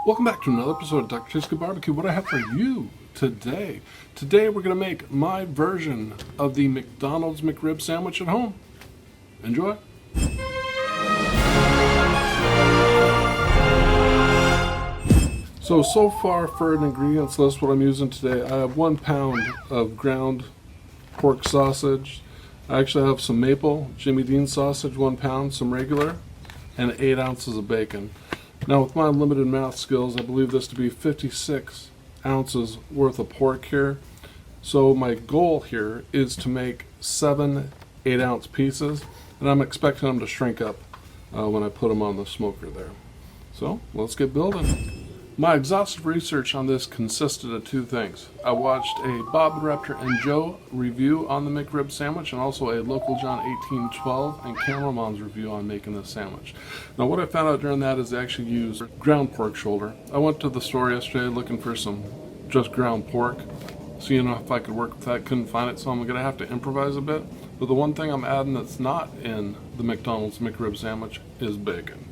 Welcome back to another episode of Dr. Tasty Barbecue. What I have for you today. Today we're going to make my version of the McDonald's McRib sandwich at home. Enjoy. So far for an ingredients list, what I'm using today, I have 1 pound of ground pork sausage. I actually have some maple Jimmy Dean sausage, 1 pound, some regular, and 8 ounces of bacon. Now with my limited math skills, I believe this to be 56 ounces worth of pork here. So my goal here is to make 7 8-ounce pieces, and I'm expecting them to shrink up when I put them on the smoker there. So let's get building. My exhaustive research on this consisted of 2 things. I watched a Bob Reptor and Joe review on the McRib sandwich, and also a Local John 1812 and Cameraman's review on making this sandwich. Now what I found out during that is they actually use ground pork shoulder. I went to the store yesterday looking for some just ground pork, seeing if I could work with that. Couldn't find it, so I'm gonna have to improvise a bit. But the one thing I'm adding that's not in the McDonald's McRib sandwich is bacon.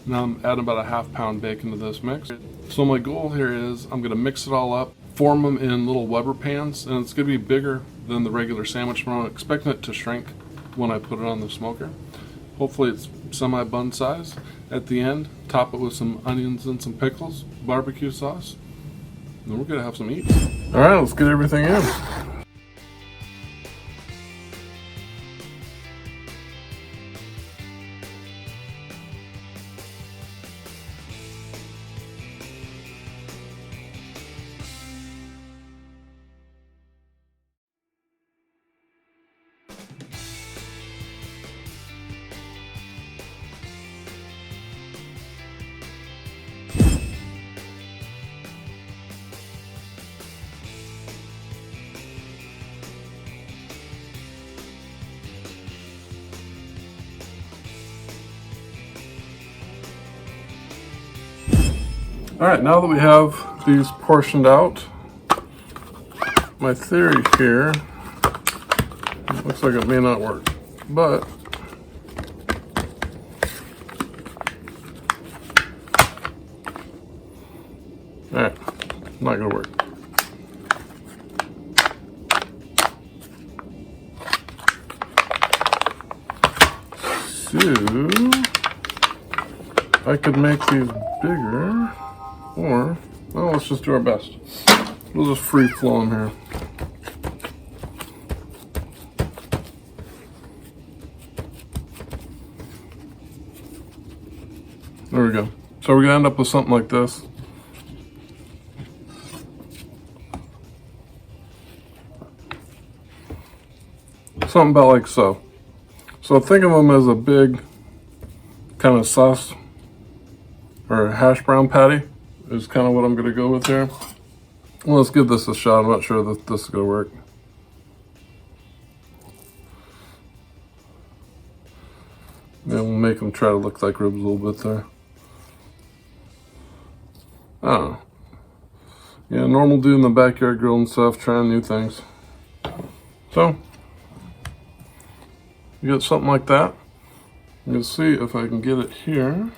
Now I'm adding about a ½ pound bacon to this mix. So my goal here is I'm going to mix it all up, form them in little Weber pans, and it's going to be bigger than the regular sandwich, but I'm expecting it to shrink when I put it on the smoker. Hopefully it's semi-bun size. At the end, top it with some onions and some pickles, barbecue sauce, and we're going to have some eats. Alright, let's get everything in. Alright, now that we have these portioned out, my theory here, looks like it may not work, but alright, not gonna work. So, I could make these bigger. Or, well, let's just do our best. We'll just free flow them here. There we go. So we're gonna end up with something like this. Something about like so. So think of them as a big kind of sauce or a hash brown patty. Is kind of what I'm going to go with here. Well, let's give this a shot. I'm not sure that this is going to work. Yeah, we'll make them try to look like ribs a little bit there. I don't know. Yeah, normal dude in the backyard grilling stuff, trying new things. So, you get something like that. You'll see if I can get it here.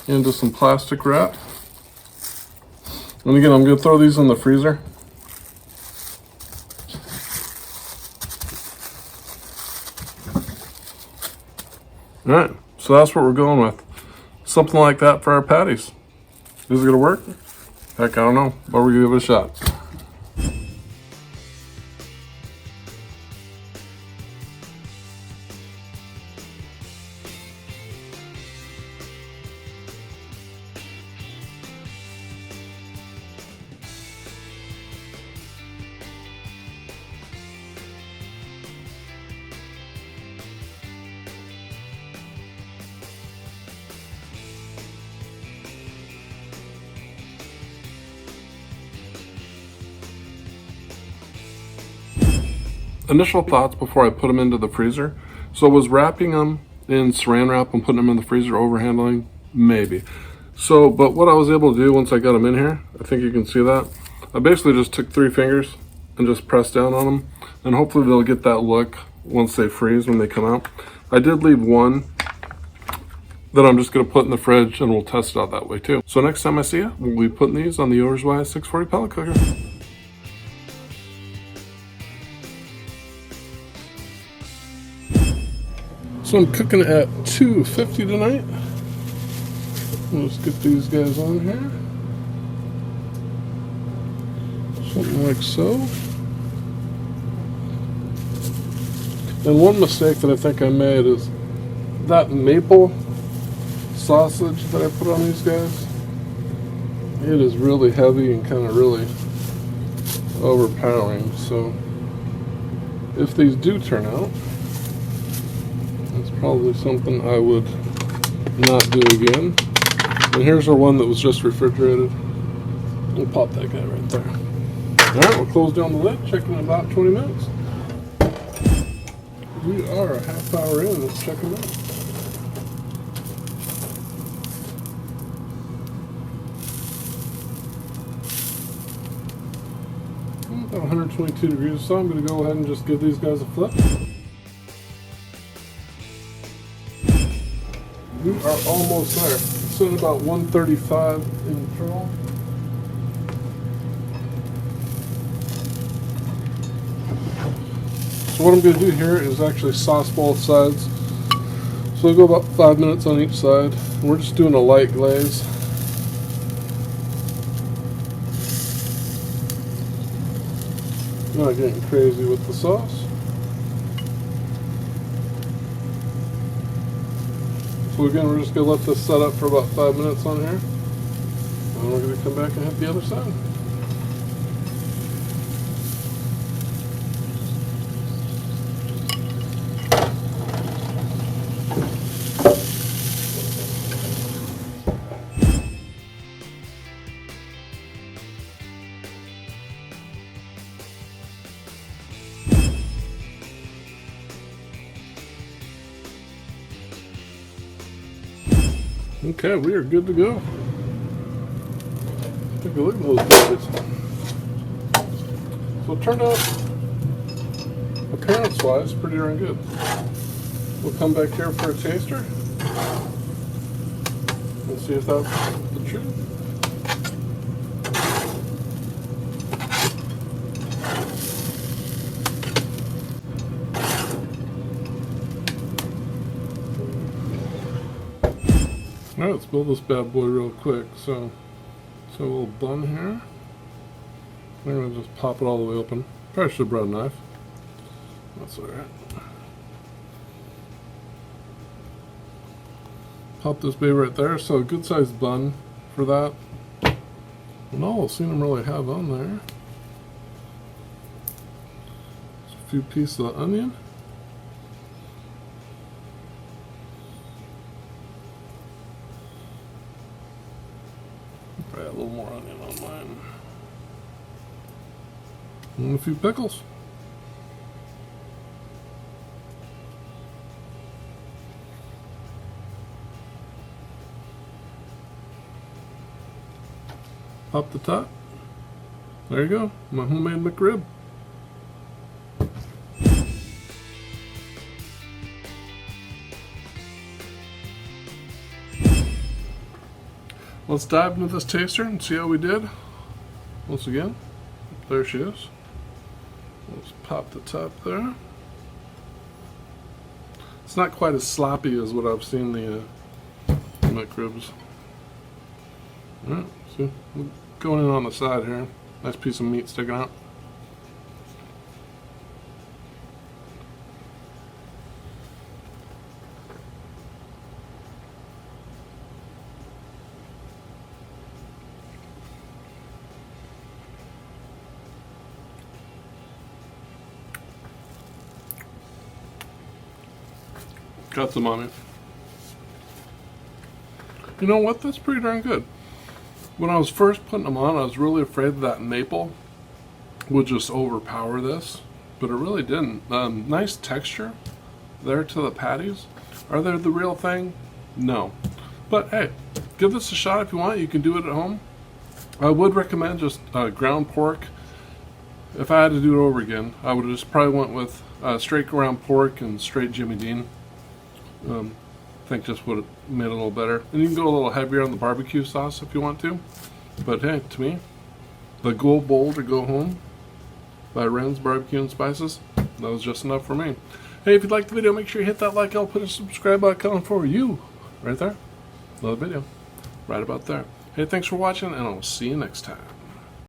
Into some plastic wrap. And again, I'm going to throw these in the freezer. Alright, so that's what we're going with. Something like that for our patties. Is it going to work? Heck, I don't know, but we're going to give it a shot. Initial thoughts before I put them into the freezer. So was wrapping them in saran wrap and putting them in the freezer overhandling? Maybe. So, but what I was able to do once I got them in here, I think you can see that. I basically just took 3 fingers and just pressed down on them, and hopefully they'll get that look once they freeze when they come out. I did leave one that I'm just going to put in the fridge, and we'll test it out that way too. So next time I see you, we'll be putting these on the Yoder YS640 pellet cooker. So I'm cooking at 250 tonight. Let's get these guys on here. Something like so. And one mistake that I think I made is that maple sausage that I put on these guys. It is really heavy and kind of really overpowering. So if these do turn out, that's probably something I would not do again. And here's our one that was just refrigerated. We'll pop that guy right there. Alright, we'll close down the lid, check in about 20 minutes. We are a half hour in, let's check them out. About 122 degrees, so I'm going to go ahead and just give these guys a flip. We are almost there. It's at about 135 internal. So what I'm going to do here is actually sauce both sides. So we'll go about 5 minutes on each side. We're just doing a light glaze. Not getting crazy with the sauce. So again, we're just going to let this set up for about 5 minutes on here. And we're going to come back and hit the other side. Okay, we are good to go. Take a look at those babies. So it turned out, appearance-wise, pretty darn good. We'll come back here for a taster and see if that's the truth. Alright, let's build this bad boy real quick. So a little bun here. I'm going to just pop it all the way open. Probably should have brought a knife. That's alright. Pop this baby right there. So a good sized bun for that. And all I've seen them really have on there. Just a few pieces of onion. Probably a little more onion on mine. And a few pickles. Pop the top. There you go, my homemade McRib. Let's dive into this taster and see how we did. Once again, there she is. Let's pop the top there. It's not quite as sloppy as what I've seen the McRibs. Alright, so we're going in on the side here. Nice piece of meat sticking out. Got some on it. You know what? That's pretty darn good. When I was first putting them on, I was really afraid that maple would just overpower this, but it really didn't. Nice texture there to the patties. Are they the real thing? No. But hey, give this a shot if you want. You can do it at home. I would recommend just ground pork. If I had to do it over again, I would have just probably went with straight ground pork and straight Jimmy Dean. think just would have made it a little better. And you can go a little heavier on the barbecue sauce if you want to. But hey, to me, the Go Bold or Go Home by Ren's Barbecue and Spices, that was just enough for me. Hey, if you liked the video, make sure you hit that like. I'll put a subscribe icon for you right there. Another video right about there. Hey, thanks for watching, and I'll see you next time.